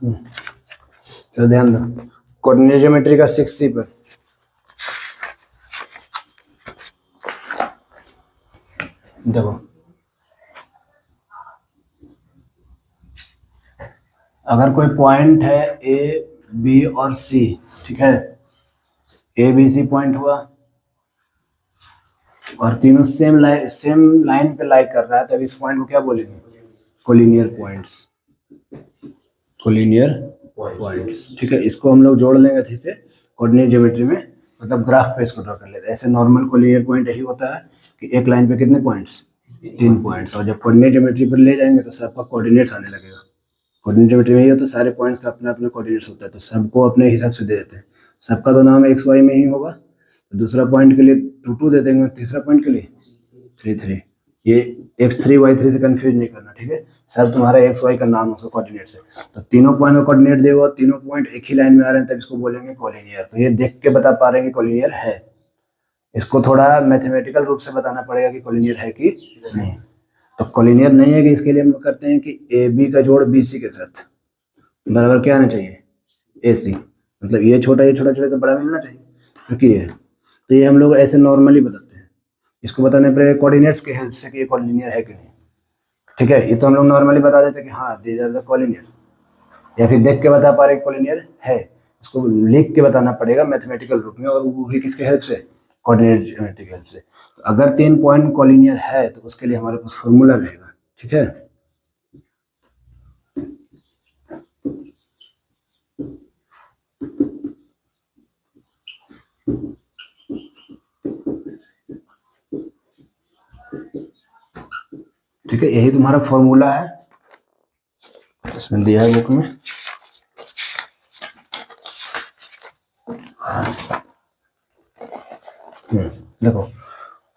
चलो ध्यान दो, कोऑर्डिनेट ज्योमेट्री का 6C पर देखो, अगर कोई पॉइंट है A, B और C, ठीक है, A B C पॉइंट हुआ और तीनों सेम लाइन पे लाई कर रहा है, तब इस पॉइंट को क्या बोलेंगे? कोलिनियर पॉइंट्स, कोलिनियर पॉइंट्स, ठीक है। इसको हम लोग जोड़ लेंगे अच्छे से कोऑर्डिनेट ज्योमेट्री में, मतलब ग्राफ पे इसको ड्रॉ कर लेते हैं। ऐसे नॉर्मल कोलिनियर पॉइंट यही होता है कि एक लाइन पे कितने पॉइंट्स? 3 पॉइंट्स, और जब कोऑर्डिनेट ज्योमेट्री पर ले जाएंगे तो सबका कोऑर्डिनेट्स आने लगेगा। कोऑर्डिनेट ज्योमेट्री में ये होता है सारे पॉइंट्स का अपना अपना कोऑर्डिनेट्स होता है, तो सबको अपने हिसाब से दे देते हैं। सबका तो नाम एक्स वाई में ही होगा, तो दूसरा पॉइंट के लिए 2 दे देंगे, तीसरा पॉइंट के लिए 3 ये x3 y3 से कंफ्यूज नहीं करना, ठीक है। सब तुम्हारा एक्स वाई का नाम उसका कोऑर्डिनेट से, तो तीनों पॉइंट का कोऑर्डिनेट देगा, तीनों पॉइंट एक ही लाइन में आ रहे हैं, तब इसको बोलेंगे कोलिनियर। तो ये देख के बता पा रहे हैं कि कोलिनियर है। इसको थोड़ा मैथमेटिकल रूप से बताना पड़ेगा कि कोलिनियर है कि नहीं। तो कोलिनियर नहीं है कि इसके लिए हम करते हैं कि ए बी का जोड़ बी सी के साथ बराबर क्या आना चाहिए? ए सी, मतलब ये छोटा छोटा तो बड़ा मिलना चाहिए, क्योंकि ये, तो ये हम लोग ऐसे नॉर्मली बताते हैं। इसको बताने पड़ेगा कोऑर्डिनेट्स के हेल्प से कि ये कोलिनियर है कि नहीं, ठीक है। ये तो हम लोग नॉर्मली बता देते हैं कि हाँ दीज आर द कोलिनियर, या फिर देख के बता पा रहे कोलिनियर है। इसको लिख के बताना पड़ेगा मैथमेटिकल रूप में, और वो भी किसके हेल्प से? कोऑर्डिनेट ज्योमेट्री के हेल्प से। तो अगर 3 पॉइंट कोलिनियर है तो उसके लिए हमारे पास फॉर्मूला रहेगा, ठीक है। ठीक है, यही तुम्हारा फॉर्मूला है, इसमें दिया है बुक में। देखो,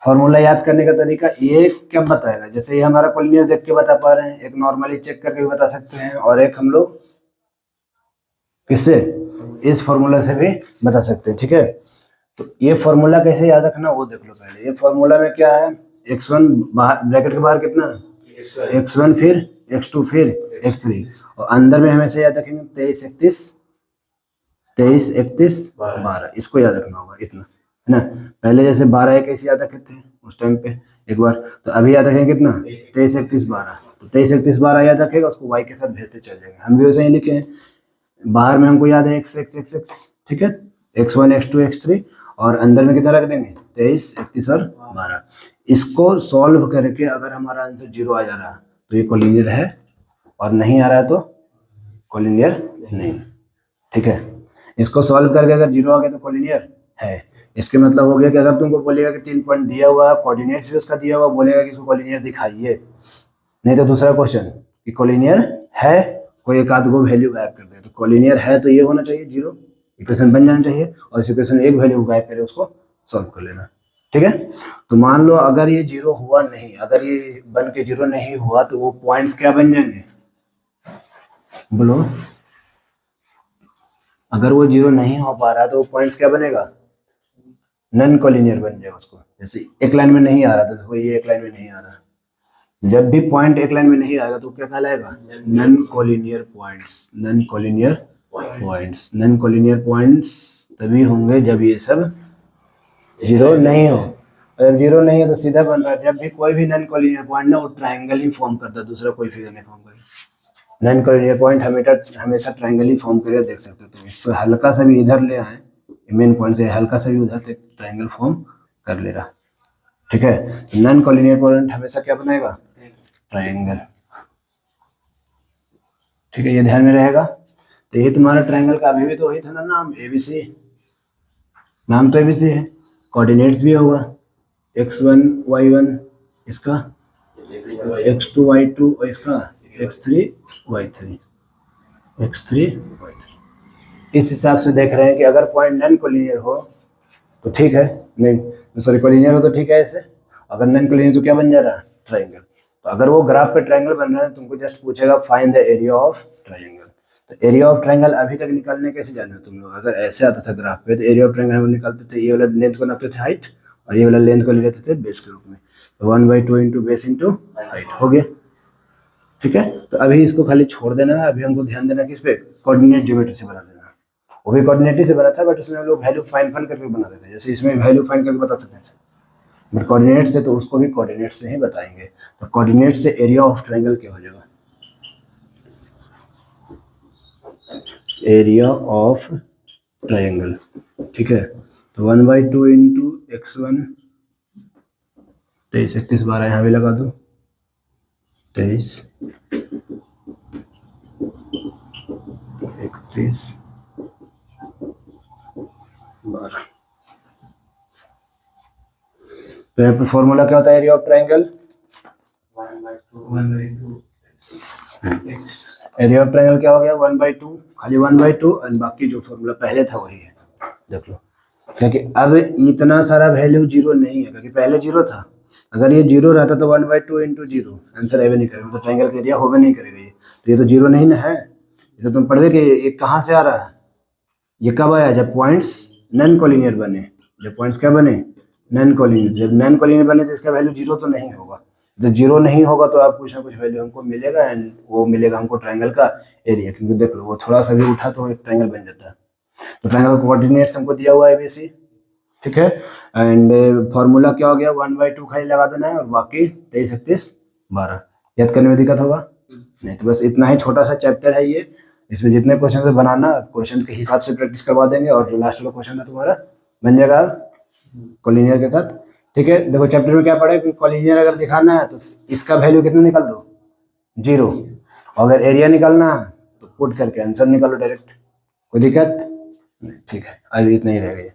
फॉर्मूला याद करने का तरीका ये क्या बताएगा, जैसे ये हमारा कोलिनियर देख के बता पा रहे हैं, एक नॉर्मली चेक करके भी बता सकते हैं, और एक हम लोग किससे? इस फॉर्मूला से भी बता सकते हैं, ठीक है। तो ये फॉर्मूला कैसे याद रखना वो देख लो पहले। ये फॉर्मूला में क्या है? x1 ब्रैकेट के बाहर कितना? x1, फिर x2, फिर x3, और अंदर में हमेशा याद रखेंगे 23, 31, 12। इसको याद रखना होगा, इतना है ना। पहले जैसे 12 21 याद रखे थे उस टाइम पे एक बार, तो अभी याद रखेंगे कितना? 23, 31, 12। तो 23, 31, 12 याद रखेगा, उसको y के साथ भेजते चल जाएंगे। हम भी वैसे ही लिखे हैं, बाहर में हमको याद है x, ठीक है, x1, x2, x3, और अंदर में कितना रख देंगे? 23, 31 और 12। इसको सॉल्व करके अगर हमारा आंसर 0 आ जा रहा है तो ये कोलिनियर है, और नहीं आ रहा है तो कोलिनियर नहीं, ठीक है। इसको सॉल्व करके अगर 0 आ गया तो कोलिनियर है। इसके मतलब हो गया कि अगर तुमको बोलेगा कि 3 पॉइंट दिया हुआ है, कोऑर्डिनेट्स भी उसका दिया हुआ, बोलेगा कि इसको कोलिनियर दिखाइए। नहीं तो दूसरा क्वेश्चन कि कोलिनियर है, कोई एक आध गो वैल्यू गायब कर दे, तो कोलिनियर है तो ये होना चाहिए 0, इक्वेशन बन जाना चाहिए, और इस इक्वेशन एक वैल्यू गायब करे उसको सॉल्व कर लेना, ठीक है। तो मान लो अगर ये 0 हुआ नहीं, अगर ये बन के 0 नहीं हुआ, तो वो पॉइंट्स क्या बन जाएंगे? बोलो, अगर वो 0 नहीं हो पा रहा तो वो पॉइंट्स क्या बनेगा? नन कोलिनियर बन जाएगा उसको। जैसे एक लाइन में नहीं आ रहा तो ये एक लाइन में नहीं आ रहा, जब भी पॉइंट एक लाइन में नहीं आएगा तो क्या कहलाएगा? Non collinear points. Non collinear points, non collinear points तभी होंगे जब ये सब 0 नहीं हो। अगर 0 नहीं है तो सीधा बन रहा है, जब भी कोई भी नन कोलिनियर पॉइंट ना, वो ट्रायंगल ही फॉर्म करता है, दूसरा कोई फिगर नहीं फॉर्म करेगा। नन कोलिनियर पॉइंट हमेशा ट्रायंगल ही फॉर्म करके देख सकते हो। तो इससे हल्का सा भी इधर ले आए, मेन पॉइंट से हल्का सा भी उधर से ट्रायंगल फॉर्म कर ले रहा, ठीक है। नन कोलिनियर पॉइंट हमेशा क्या बनाएगा? ट्रायंगल, ठीक है, ये ध्यान में रहेगा। तो ये तुम्हारा ट्रायंगल का अभी भी तो वही था ना नाम, ABC, नाम तो ABC है। कोऑर्डिनेट्स भी होगा x1 y1, इसका x2 y2, और इसका x3 y3, इस हिसाब से देख रहे हैं कि अगर पॉइंट नन कोलिनियर हो तो ठीक है, नहीं सॉरी कोलिनियर हो तो ठीक है ऐसे, अगर नन कोलिनियर तो क्या बन जा रहा है? ट्रायंगल। तो अगर वो ग्राफ पे ट्रायंगल बन रहा है, तुमको जस्ट पूछेगा find the area of triangle. तो एरिया ऑफ ट्रायंगल अभी तक निकालने कैसे जाने तुम लोग? अगर ऐसे आता था ग्राफ पे तो एरिया ऑफ ट्रायंगल हम निकालते थे, ये वाला लेंथ को नापते थे हाइट, और ये वाला लेंथ को ले लेते थे बेस के रूप में, तो 1/2 इंटू बेस इंटू हाइट हो गया। ठीक है, तो अभी इसको खाली छोड़ देना है। अभी हमको ध्यान देना किस पे, कोऑर्डिनेट ज्योमेट्री से बना देना। वो भी कोऑर्डिनेट ही से बना था, बट इसमें हम लोग वैल्यू फाइंड करके बना देते हैं, जैसे इसमें वैल्यू फाइंड करके बता सकते थे, बट कोऑर्डिनेट से तो उसको भी कोऑर्डिनेट से ही बताएंगे। तो कोऑर्डिनेट से एरिया ऑफ ट्रायंगल क्या हो जाएगा, एरिया ऑफ ट्रायंगल, ठीक है। तो 1/2 इंटू x1, 23, 31, 12 यहाँ भी लगा दो, 23, 31, 12। तो यहाँ पे फॉर्मूला क्या होता है area of triangle, area of triangle क्या हो गया 1/2, खाली 1/2, और बाकी जो फॉर्मूला पहले था वही है, देख लो। क्योंकि अब इतना सारा वैल्यू जीरो नहीं है, क्योंकि पहले जीरो था। अगर ये जीरो रहता तो 1/2 इंटू जीरो आंसर आवे नहीं करेगा, तो ट्रायंगल का एरिया होवे नहीं करेगा ये। तो ये तो जीरो नहीं ना है, ये तो तुम पढ़े कि ये कहाँ से आ रहा है, ये कब आया, जब पॉइंट्स नॉन कोलिनियर बने। जब पॉइंट्स क्या बने, नॉन कोलिनियर। जब नॉन कोलिनियर बने तो इसका वैल्यू जीरो तो नहीं होगा। जब जीरो नहीं होगा तो आप कुछ ना कुछ वैल्यू हमको मिलेगा, एंड वो मिलेगा हमको ट्रायंगल का एरिया। क्योंकि देख लो वो थोड़ा सा भी उठा तो एक ट्रायंगल बन जाता है। तो ट्रायंगल कोऑर्डिनेट्स हमको दिया हुआ है ABC, ठीक है। एंड फॉर्मूला क्या हो गया 1/2 खाली लगा देना है, और बाकी 23, 31, 12 याद करने में दिक्कत होगा नहीं। तो बस इतना ही छोटा सा चैप्टर है ये, इसमें जितने क्वेश्चन है बनाना, क्वेश्चन के हिसाब से प्रैक्टिस करवा देंगे, और जो लास्ट वाला क्वेश्चन है तुम्हारा बन जाएगा कोलिनियर के साथ, ठीक है। देखो चैप्टर में क्या पढ़ा है कि कोलिनियर अगर दिखाना है तो इसका वैल्यू कितना निकाल दो, जीरो। अगर एरिया निकालना है तो पुट करके आंसर निकालो डायरेक्ट, कोई दिक्कत नहीं, ठीक है। आज इतना ही रहेगा।